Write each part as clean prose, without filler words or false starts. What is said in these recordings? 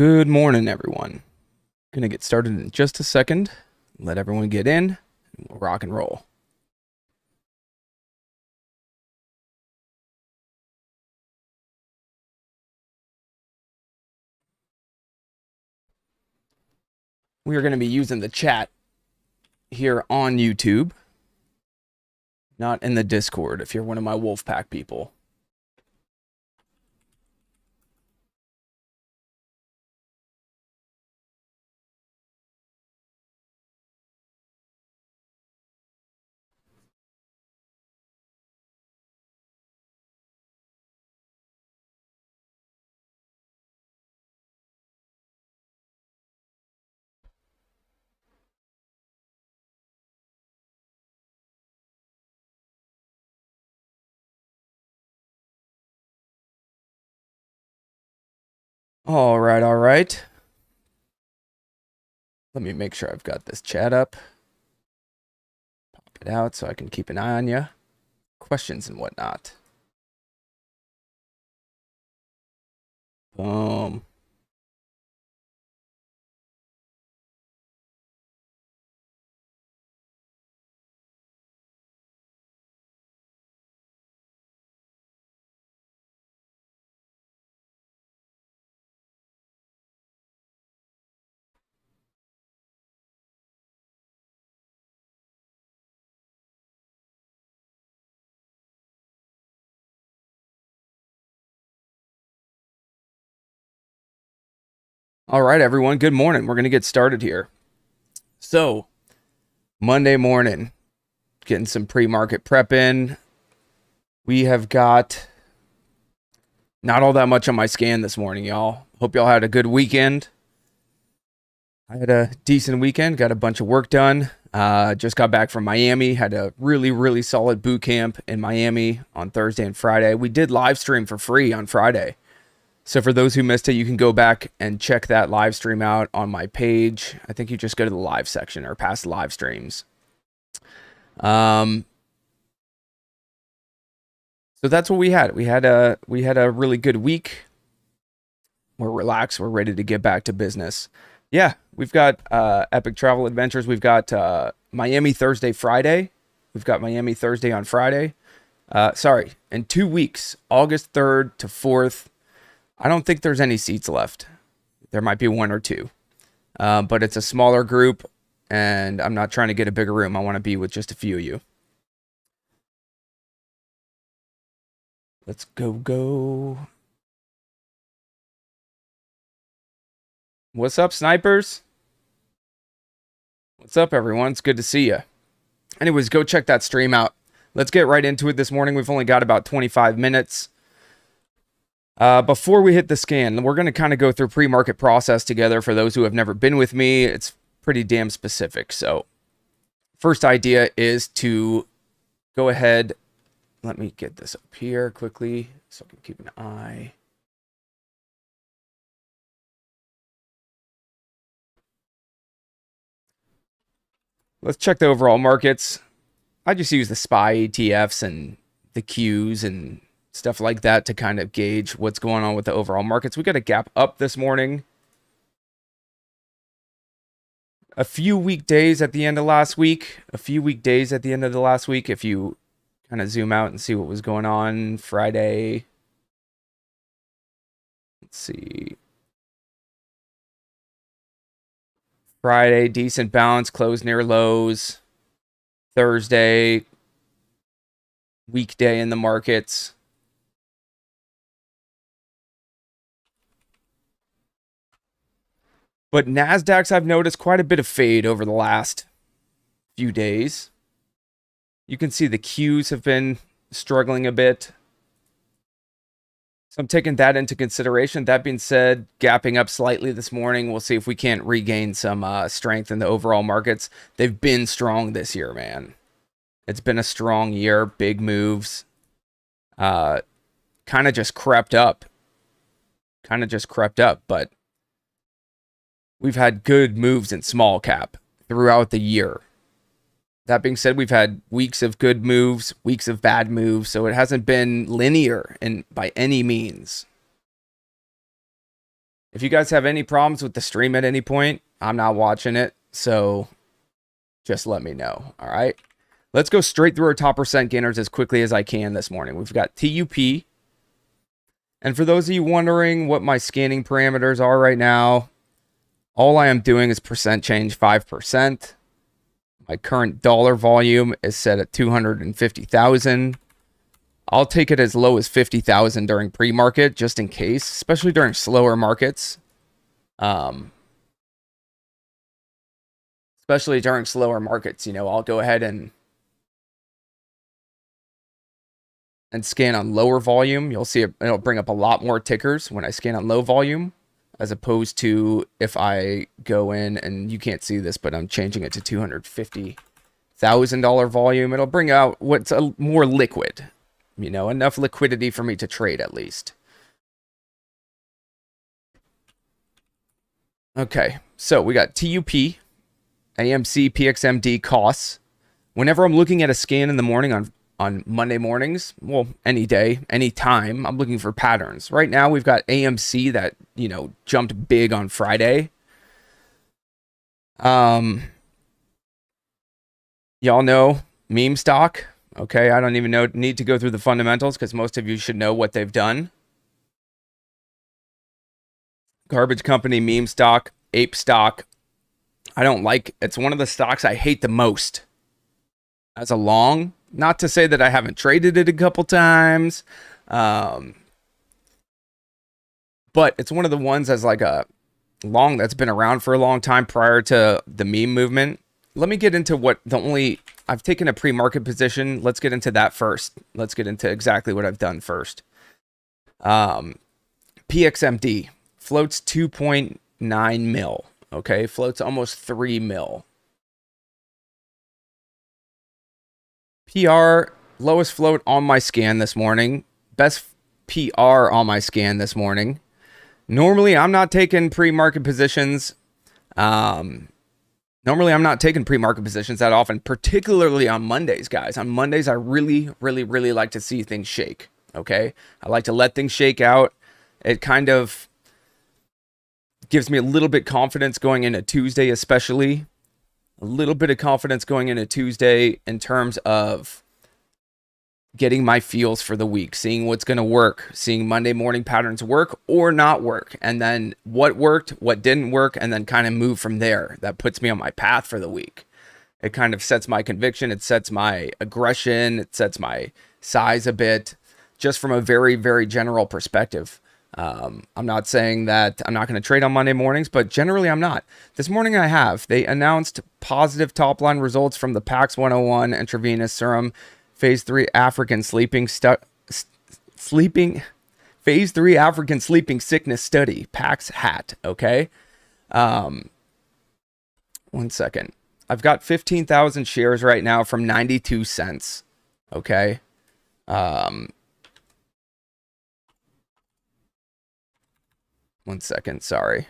Good morning, everyone. Gonna get started in just a second. Let everyone get in, and we'll rock and roll. We are gonna be using the chat here on YouTube, not in the Discord if you're one of my Wolfpack people. All right. Let me make sure I've got this chat up. Pop it out so I can keep an eye on you. Questions and whatnot. Boom. All right, everyone. Good morning. We're going to get started here. So, Monday morning, getting some pre-market prep in. We have got not all that much on my scan this morning, y'all. Hope y'all had a good weekend. I had a decent weekend. Got a bunch of work done. Just got back from Miami. Had a really solid boot camp in Miami on Thursday and Friday. We did live stream for free on Friday. So for those who missed it, you can go back and check that live stream out on my page. I think you just go to the live section or past live streams. So that's what we had. We had a really good week. We're relaxed. We're ready to get back to business. Yeah, we've got epic travel adventures. We've got Miami Thursday, Friday. We've got Miami Thursday on Friday. Sorry, in 2 weeks, August 3rd to 4th. I don't think there's any seats left. There might be one or two. But it's a smaller group, and I'm not trying to get a bigger room. I want to be with just a few of you. Let's go. What's up, snipers? What's up, everyone? It's good to see you. Anyways, go check that stream out. Let's get right into it this morning. We've only got about 25 minutes. Before we hit the scan, we're going to kind of go through pre-market process together. For those who have never been with me, it's pretty damn specific. So first idea is to go ahead. Let me get this up here quickly so I can keep an eye. Let's check the overall markets. I just use the SPY ETFs and the Qs and stuff like that to kind of gauge what's going on with the overall markets. We got a gap up this morning. A few weekdays at the end of last week. If you kind of zoom out and see what was going on Friday. Let's see. Friday, decent bounce, closed near lows. Thursday, weekday in the markets. But NASDAQs, I've noticed quite a bit of fade over the last few days. You can see the Qs have been struggling a bit. So I'm taking that into consideration. That being said, gapping up slightly this morning. We'll see if we can't regain some strength in the overall markets. They've been strong this year, man. It's been a strong year. Big moves. Kind of just crept up. But we've had good moves in small cap throughout the year. That being said, we've had weeks of good moves, weeks of bad moves, so it hasn't been linear by any means. If you guys have any problems with the stream at any point, I'm not watching it, so just let me know. All right. Let's go straight through our top percent gainers as quickly as I can this morning. We've got TUP. And for those of you wondering what my scanning parameters are right now, all I am doing is percent change 5%. My current dollar volume is set at 250,000. I'll take it as low as 50,000 during pre-market, just in case, especially during slower markets. Especially during slower markets, you know, I'll go ahead and scan on lower volume. You'll see it'll bring up a lot more tickers when I scan on low volume, as opposed to if I go in, and you can't see this, but I'm changing it to $250,000 volume. It'll bring out what's a more liquid, you know, enough liquidity for me to trade at least. Okay, so we got TUP, AMC, PXMD costs. Whenever I'm looking at a scan in the morning on Monday mornings, well, any day, any time, I'm looking for patterns. Right now, we've got AMC that, you know, jumped big on Friday. Y'all know meme stock. Okay, I don't even need to go through the fundamentals because most of you should know what they've done. Garbage company, meme stock, ape stock. I don't like, it's one of the stocks I hate the most as a long. Not to say that I haven't traded it a couple times, but it's one of the ones as like a long that's been around for a long time prior to the meme movement. Let me get into what I've taken a pre-market position. Let's get into that first. Let's get into exactly what I've done first. PXMD floats 2.9 mil. Okay, floats almost 3 mil. PR, lowest float on my scan this morning. Best PR on my scan this morning. Normally, I'm not taking pre-market positions. Normally, I'm not taking pre-market positions that often, particularly on Mondays, guys. On Mondays, I really, really, really like to see things shake, okay? I like to let things shake out. It kind of gives me a little bit confidence going into Tuesday, especially. A little bit of confidence going into Tuesday in terms of getting my feels for the week, seeing what's going to work, seeing Monday morning patterns work or not work, and then what worked, what didn't work, and then kind of move from there. That puts me on my path for the week. It kind of sets my conviction. It sets my aggression. It sets my size a bit, just from a very, very general perspective. I'm not saying that I'm not going to trade on Monday mornings, but generally I'm not. This morning I have. They announced positive top-line results from the PAX 101 intravenous serum phase 3 African phase 3 African sleeping sickness study, PAX hat, okay? 1 second. I've got 15,000 shares right now from 92 cents, okay? 1 second, sorry.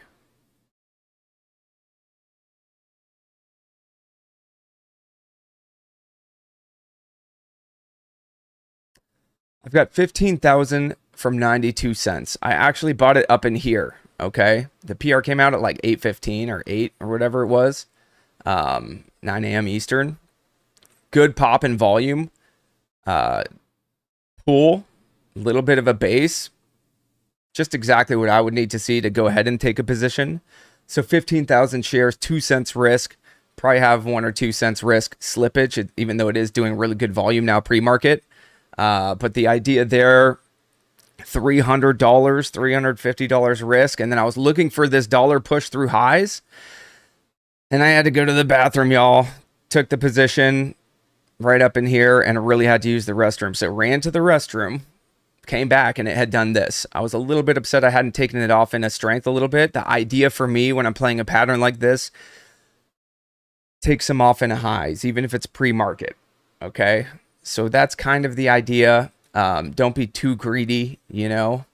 I've got 15,000 from 92 cents. I actually bought it up in here, okay? The PR came out at like 8:15 or 8 or whatever it was. 9 a.m. Eastern. Good pop in volume. Pool. Little bit of a base. Just exactly what I would need to see to go ahead and take a position. So 15,000 shares, 2 cents risk. Probably have 1 or 2 cents risk slippage, even though it is doing really good volume now pre-market. But the idea there, $300, $350 risk. And then I was looking for this dollar push through highs. And I had to go to the bathroom, y'all. Took the position right up in here and really had to use the restroom. So ran to the restroom. Came back and it had done this. I was a little bit upset I hadn't taken it off in a strength a little bit. The idea for me when I'm playing a pattern like this, take some off in a highs, even if it's pre-market. Okay, so that's kind of the idea. Don't be too greedy, you know.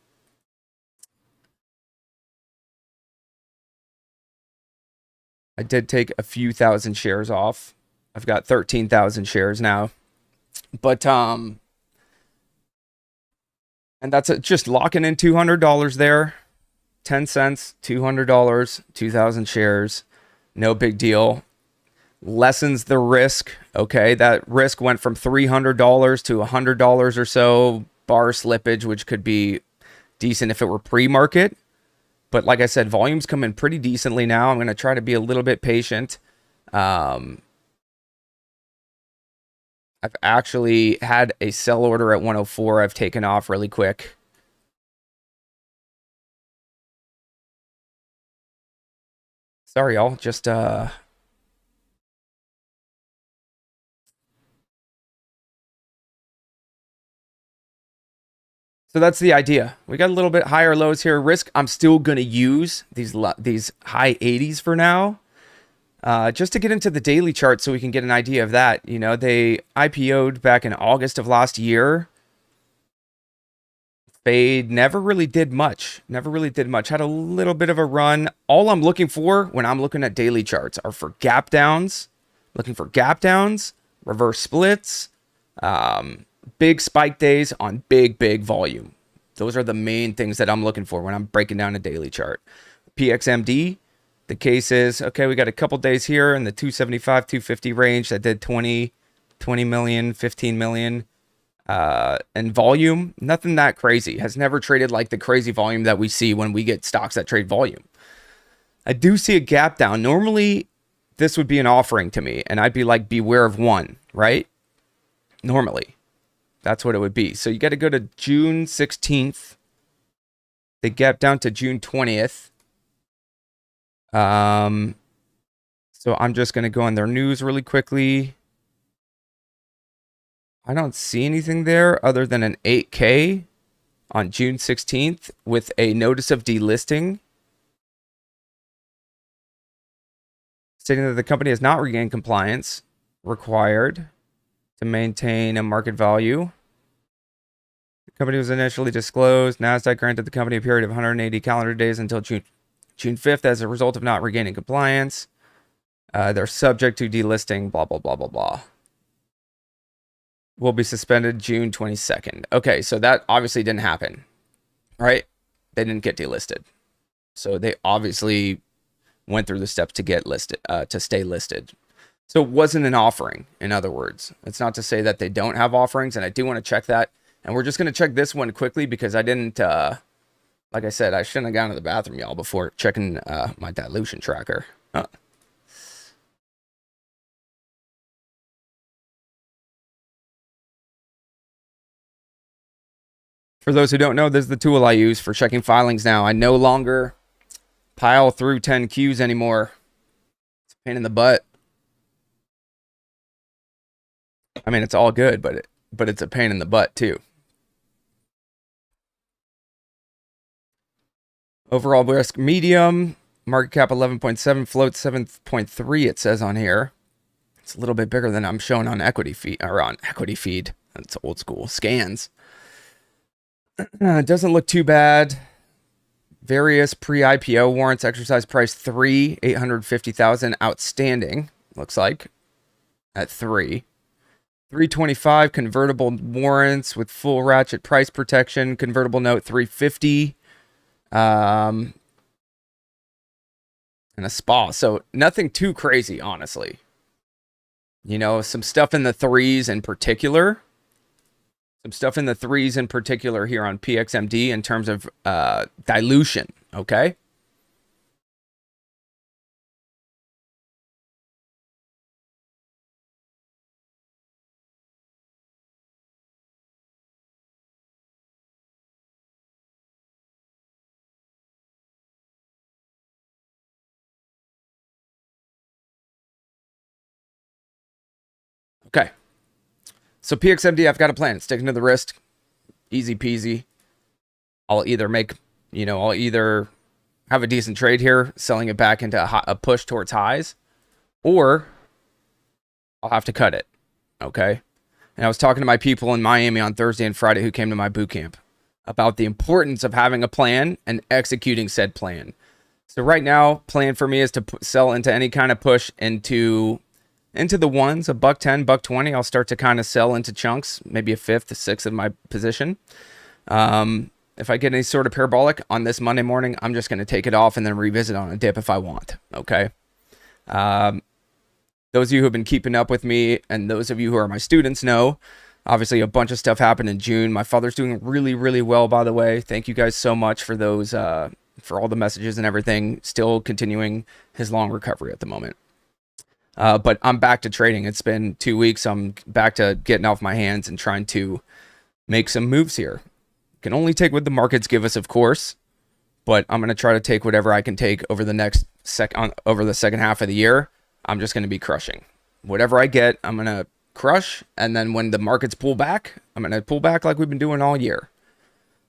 I did take a few thousand shares off. I've got 13,000 shares now, but and that's just locking in $200 there. 10 cents, $200, 2,000 shares. No big deal. Lessens the risk. Okay, that risk went from $300 to $100 or so bar slippage, which could be decent if it were pre-market. But like I said, volumes come in pretty decently now. I'm going to try to be a little bit patient. I've actually had a sell order at 104. I've taken off really quick. Sorry, y'all. Just so that's the idea. We got a little bit higher lows here. Risk, I'm still going to use these high 80s for now. Just to get into the daily chart so we can get an idea of that. You know, they IPO'd back in August of last year. Fade never really did much. Had a little bit of a run. All I'm looking for when I'm looking at daily charts are for gap downs. Looking for gap downs, reverse splits, big spike days on big volume. Those are the main things that I'm looking for when I'm breaking down a daily chart. PXMD, the case is, okay, we got a couple days here in the 275, 250 range that did 20 million, 15 million. And volume, nothing that crazy. Has never traded like the crazy volume that we see when we get stocks that trade volume. I do see a gap down. Normally, this would be an offering to me, and I'd be like, beware of one, right? Normally, that's what it would be. So you got to go to June 16th. They gap down to June 20th. So I'm just going to go on their news really quickly. I don't see anything there other than an 8K on June 16th with a notice of delisting stating that the company has not regained compliance required to maintain a market value. The company was initially disclosed. NASDAQ granted the company a period of 180 calendar days until June 5th as a result of not regaining compliance. They're subject to delisting, blah, blah, blah, blah, blah. Will be suspended June 22nd. Okay, so that obviously didn't happen, right? They didn't get delisted. So they obviously went through the steps to get listed, to stay listed. So it wasn't an offering, in other words. It's not to say that they don't have offerings, and I do want to check that. And we're just going to check this one quickly because I didn't, like I said, I shouldn't have gone to the bathroom, y'all, before checking my dilution tracker. For those who don't know, this is the tool I use for checking filings now. I no longer pile through 10 Qs anymore. It's a pain in the butt. I mean, it's all good, but it's a pain in the butt too. Overall risk medium, market cap 11.7, float 7.3. It says on here. It's a little bit bigger than I'm showing on equity feed or on equity feed. That's old school scans. It doesn't look too bad. Various pre-IPO warrants, exercise price 3, 850,000 outstanding. Looks like at 3. 325 convertible warrants with full ratchet price protection. Convertible note 350. And a SPA. So nothing too crazy, honestly. You know, some stuff in the threes in particular. Some stuff in the threes in particular here on PXMD in terms of dilution, okay? Okay. So PXMD, I've got a plan. Sticking to the wrist. Easy peasy. I'll either make, you know, I'll either have a decent trade here, selling it back into a push towards highs, or I'll have to cut it. Okay. And I was talking to my people in Miami on Thursday and Friday who came to my boot camp about the importance of having a plan and executing said plan. So right now, plan for me is to sell into any kind of push into the ones, $1.10, $1.20. I'll start to kind of sell into chunks, maybe a fifth, a sixth of my position. if I get any sort of parabolic on this Monday morning, I'm just going to take it off and then revisit on a dip if I want. Okay. Those of you who have been keeping up with me and those of you who are my students know, obviously a bunch of stuff happened in June. My father's doing really, really well, by the way. Thank you guys so much for those, for all the messages and everything. Still continuing his long recovery at the moment. But I'm back to trading. It's been 2 weeks. I'm back to getting off my hands and trying to make some moves here. Can only take what the markets give us, of course, but I'm going to try to take whatever I can take over the over the second half of the year. I'm just going to be crushing. Whatever I get, I'm going to crush, and then when the markets pull back, I'm going to pull back like we've been doing all year.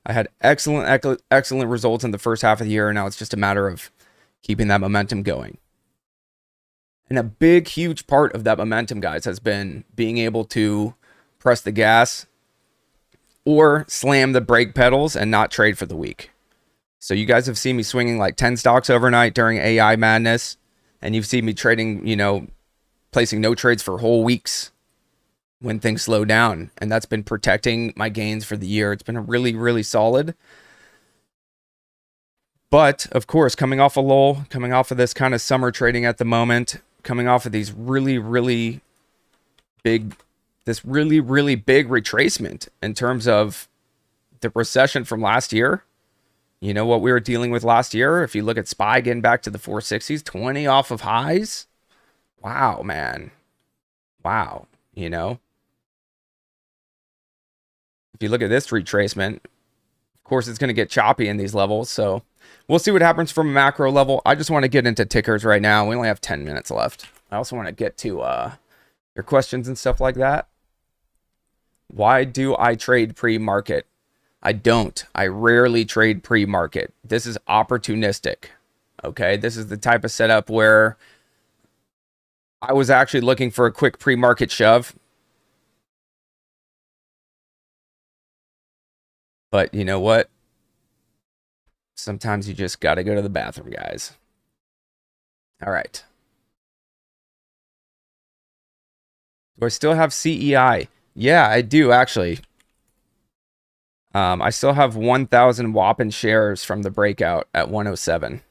I had excellent results in the first half of the year, and now it's just a matter of keeping that momentum going. And a big, huge part of that momentum, guys, has been being able to press the gas or slam the brake pedals and not trade for the week. So you guys have seen me swinging like 10 stocks overnight during AI madness, and you've seen me trading, you know, placing no trades for whole weeks when things slow down, and that's been protecting my gains for the year. It's been really, really solid. But of course, coming off a lull, coming off of this kind of summer trading at the moment, coming off of these really big retracement in terms of the recession from last year. You know what we were dealing with last year? If you look at SPY getting back to the 460s, 20 off of highs. Wow, man. Wow. You know, if you look at this retracement, of course, it's going to get choppy in these levels. So we'll see what happens from a macro level. I just want to get into tickers right now. We only have 10 minutes left. I also want to get to your questions and stuff like that. Why do I trade pre-market? I don't. I rarely trade pre-market. This is opportunistic. Okay, this is the type of setup where I was actually looking for a quick pre-market shove. But you know what? Sometimes you just got to go to the bathroom, guys. All right. Do I still have CEI? Yeah, I do, actually. I still have 1,000 whopping shares from the breakout at 107.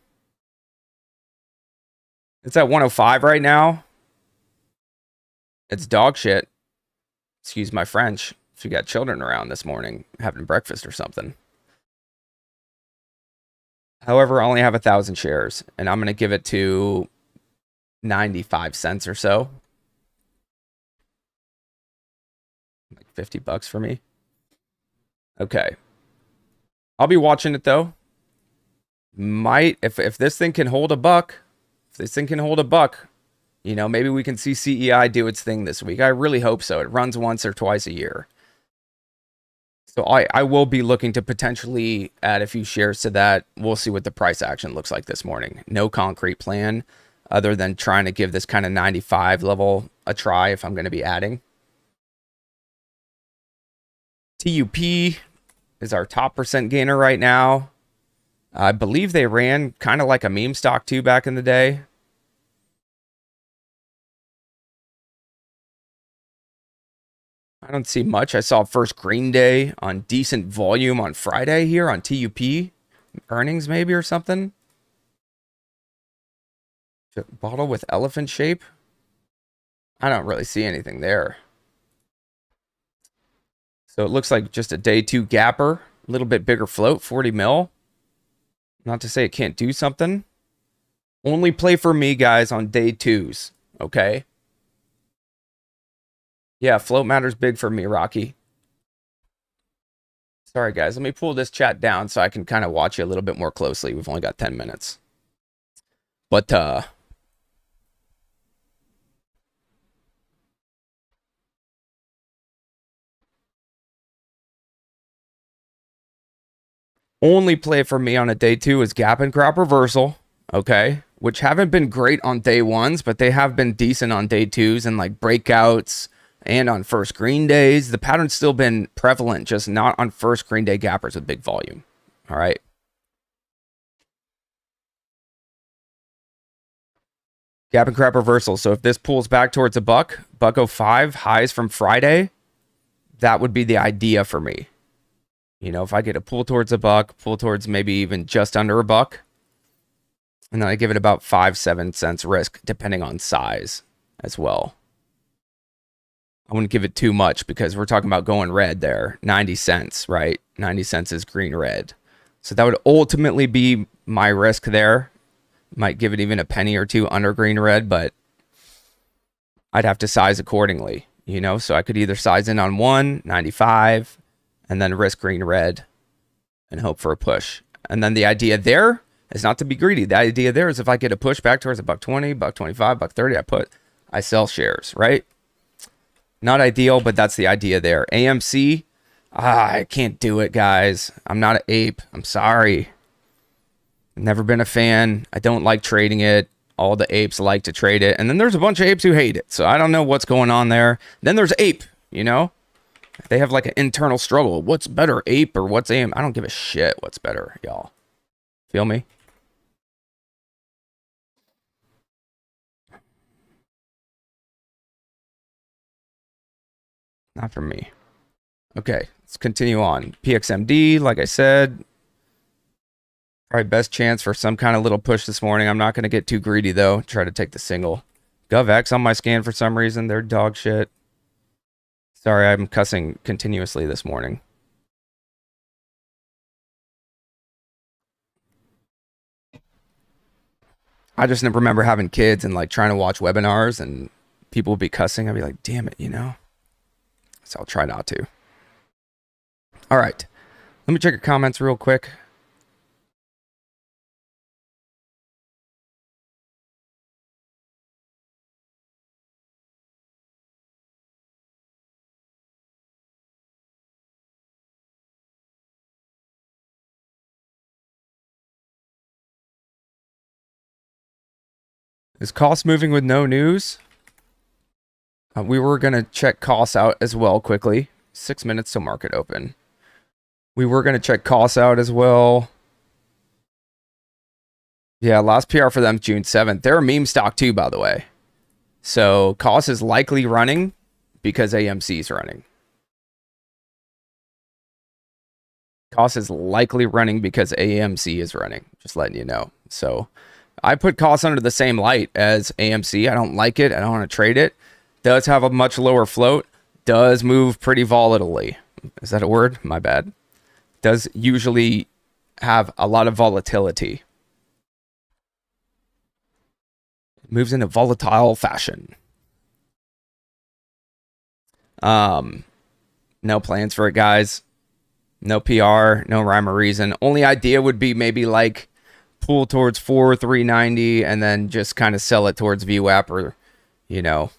It's at 105 right now. It's dog shit. Excuse my French. If you got children around this morning having breakfast or something. However, I only have 1,000 shares, and I'm going to give it to 95 cents or so. Like $50 for me. Okay. I'll be watching it though. Might, if this thing can hold a buck, you know, maybe we can see CEI do its thing this week. I really hope so. It runs once or twice a year. So I will be looking to potentially add a few shares to that. We'll see what the price action looks like this morning. No concrete plan other than trying to give this kind of 95 level a try if I'm going to be adding. TUP is our top percent gainer right now. I believe they ran kind of like a meme stock too back in the day. I don't see much. I saw first green day on decent volume on Friday here on TUP. Earnings maybe or something. Bottle with elephant shape. I don't really see anything there. So it looks like just a day two gapper. A little bit bigger float, 40 mil. Not to say it can't do something. Only play for me, guys, on day twos. Okay? Yeah, float matters big for me, Rocky. Sorry, guys. Let me pull this chat down so I can kind of watch you a little bit more closely. We've only got 10 minutes. But, only play for me on a day two is gap and crop reversal. Okay? Which haven't been great on day ones, but they have been decent on day twos and like breakouts. And on first green days, the pattern's still been prevalent, just not on first green day gappers with big volume. All right. Gap and crap reversal. So if this pulls back towards a buck 05 highs from Friday, that would be the idea for me. You know, if I get a pull towards a buck, pull towards maybe even just under a buck, and then I give it about 5-7 cents risk, depending on size as well. I wouldn't give it too much because we're talking about going red there. 90 cents, right? 90 cents is green red. So that would ultimately be my risk there. Might give it even a penny or two under green red, but I'd have to size accordingly, you know? So I could either size in on 1.95 and then risk green red and hope for a push. And then the idea there is not to be greedy. The idea there is if I get a push back towards $1.20, $1.25, $1.30, I sell shares, right? Not ideal, but that's the idea there. AMC, I can't do it, guys. I'm not an ape. I'm sorry. Never been a fan. I don't like trading it. All the apes like to trade it. And then there's a bunch of apes who hate it. So I don't know what's going on there. Then there's ape, you know? They have like an internal struggle. What's better, ape or what's AM? I don't give a shit what's better, y'all. Feel me? Not for me. Okay, let's continue on. PXMD, like I said, probably best chance for some kind of little push this morning. I'm not going to get too greedy, though. Try to take the single. GovX on my scan for some reason. They're dog shit. Sorry, I'm cussing continuously this morning. I just remember having kids and like trying to watch webinars and people would be cussing. I'd be like, damn it, you know? So I'll try not to. All right. Let me check your comments real quick. Is cost moving with no news? We were going to check costs out as well quickly. 6 minutes till market open. We were going to check costs out as well. Yeah, last PR for them June 7th. They're a meme stock too, by the way. So cost is likely running because AMC is running. Cost is likely running because AMC is running. Just letting you know. So I put costs under the same light as AMC. I don't like it. I don't want to trade it. Does have a much lower float. Does move pretty volatilely. Is that a word? My bad. Does usually have a lot of volatility. Moves in a volatile fashion. No plans for it, guys. No PR, no rhyme or reason. Only idea would be maybe like pull towards 4,390 and then just kind of sell it towards VWAP or, you know,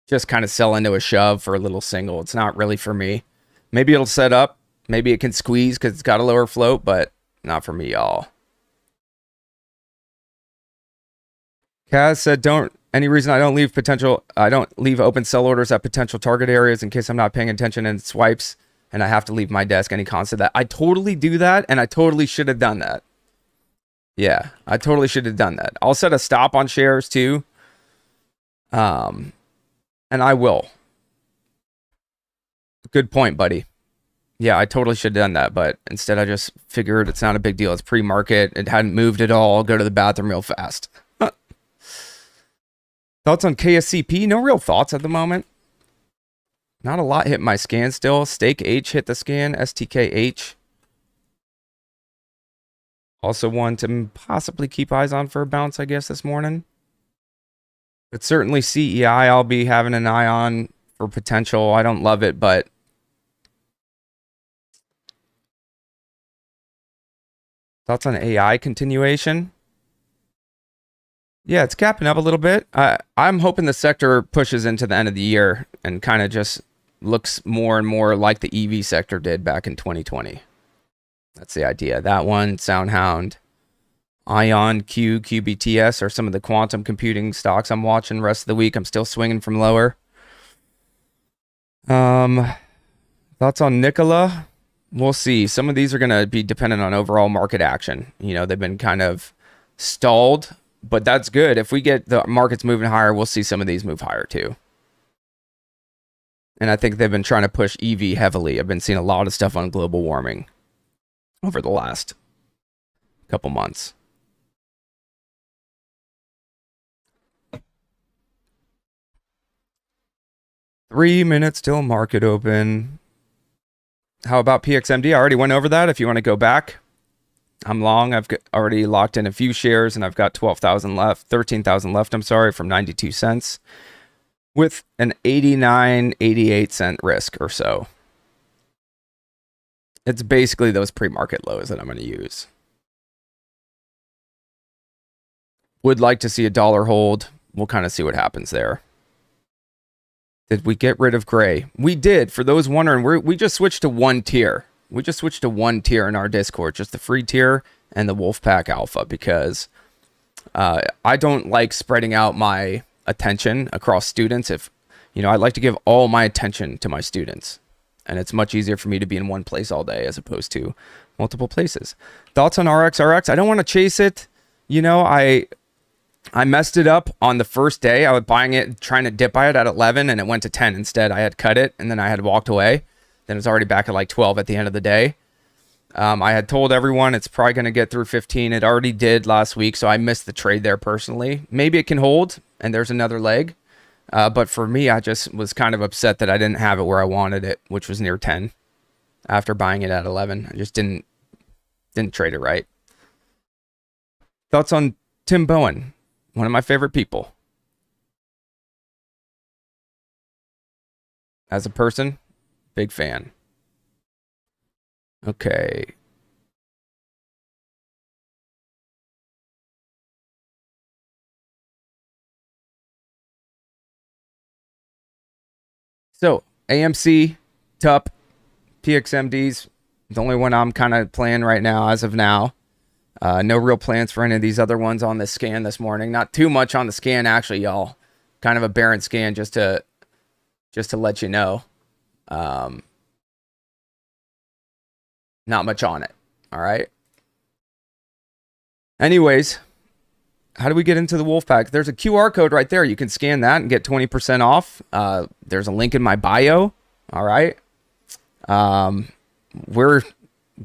just kind of sell into a shove for a little single. It's not really for me. Maybe it'll set up. Maybe it can squeeze because it's got a lower float, but not for me, y'all. Kaz said, any reason I don't leave open sell orders at potential target areas in case I'm not paying attention and it swipes and I have to leave my desk. Any cons to that? I totally do that, and I totally should have done that. Yeah, I totally should have done that. I'll set a stop on shares too. And I will. Good point, buddy. Yeah, I totally should have done that, but instead I just figured it's not a big deal. It's pre-market. It hadn't moved at all. I'll go to the bathroom real fast. Thoughts on KSCP? No real thoughts at the moment. Not a lot hit my scan still. Stake H hit the scan. STKH. Also one to possibly keep eyes on for a bounce, I guess, this morning. But certainly CEI I'll be having an eye on for potential. I don't love it, but thoughts on AI continuation? Yeah, it's capping up a little bit. I'm hoping the sector pushes into the end of the year and kind of just looks more and more like the EV sector did back in 2020. That's the idea. That one, SoundHound, Ion, QBTS are some of the quantum computing stocks I'm watching the rest of the week. I'm still swinging from lower. Thoughts on Nikola? We'll see. Some of these are going to be dependent on overall market action. You know, they've been kind of stalled, but that's good. If we get the markets moving higher, we'll see some of these move higher too. And I think they've been trying to push EV heavily. I've been seeing a lot of stuff on global warming over the last couple months. Three minutes till market open. How about PXMD? I already went over that. If you want to go back, I'm long. I've already locked in a few shares, and I've got 12,000 left, 13,000 left, I'm sorry, from 92 cents with an 89, 88 cent risk or so. It's basically those pre-market lows that I'm going to use. Would like to see a dollar hold. We'll kind of see what happens there. Did we get rid of gray? We did. For those wondering, we just switched to one tier. We just switched to one tier in our Discord, just the free tier and the Wolfpack Alpha, because I don't like spreading out my attention across students. If I like to give all my attention to my students, and it's much easier for me to be in one place all day as opposed to multiple places. Thoughts on RXRX? I don't want to chase it. I messed it up on the first day. I was buying it, trying to dip by it at 11, and it went to 10 instead. I had cut it, and then I had walked away. Then it was already back at like 12 at the end of the day. I had told everyone it's probably going to get through 15. It already did last week, so I missed the trade there personally. Maybe it can hold, and there's another leg. But for me, I just was kind of upset that I didn't have it where I wanted it, which was near 10 after buying it at 11. I just didn't trade it right. Thoughts on Tim Bowen? One of my favorite people. As a person, big fan. Okay. So, AMC, TUP, PXMDs, the only one I'm kind of playing right now as of now. No real plans for any of these other ones on this scan this morning. Not too much on the scan, actually, y'all. Kind of a barren scan just to let you know. Not much on it. All right. Anyways, how do we get into the Wolfpack? There's a QR code right there. You can scan that and get 20% off. There's a link in my bio. All right. The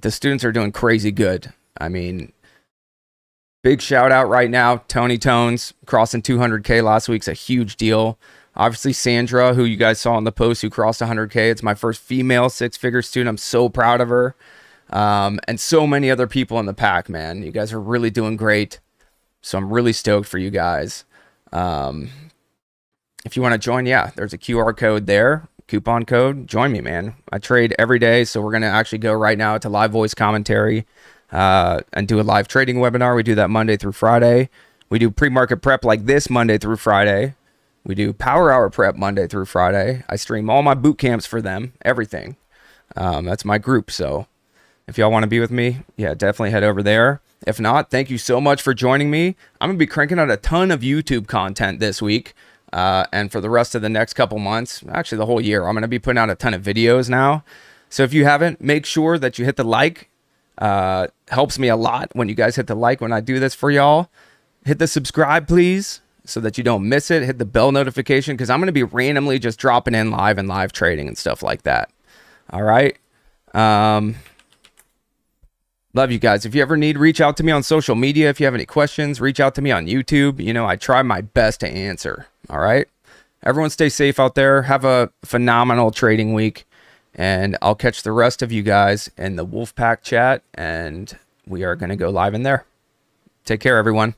students are doing crazy good. I mean, big shout out right now. Tony Tones crossing 200K last week's a huge deal. Obviously, Sandra, who you guys saw in the post, who crossed 100K. It's my first female six-figure student. I'm so proud of her. And so many other people in the pack, man. You guys are really doing great. So I'm really stoked for you guys. If you want to join, yeah, there's a QR code there. Coupon code. Join me, man. I trade every day. So we're going to actually go right now to live voice commentary and do a live trading webinar. We do that Monday through Friday. We do pre-market prep like this Monday through Friday. We do power hour prep Monday through Friday. I stream all my boot camps for them, everything. That's my group. So if y'all want to be with me, yeah, definitely head over there. If not, thank you so much for joining me. I'm going to be cranking out a ton of YouTube content this week. And for the rest of the next couple months, actually the whole year, I'm going to be putting out a ton of videos now. So if you haven't, make sure that you hit the like. Helps me a lot when you guys hit the like when I do this for y'all. Hit the subscribe, please, so that you don't miss it. Hit the bell notification, because I'm going to be randomly just dropping in live and live trading and stuff like that. All right. Love you guys. If you ever need, reach out to me on social media. If you have any questions, reach out to me on YouTube. I try my best to answer. All right. Everyone stay safe out there. Have a phenomenal trading week. And I'll catch the rest of you guys in the Wolfpack chat. And we are going to go live in there. Take care, everyone.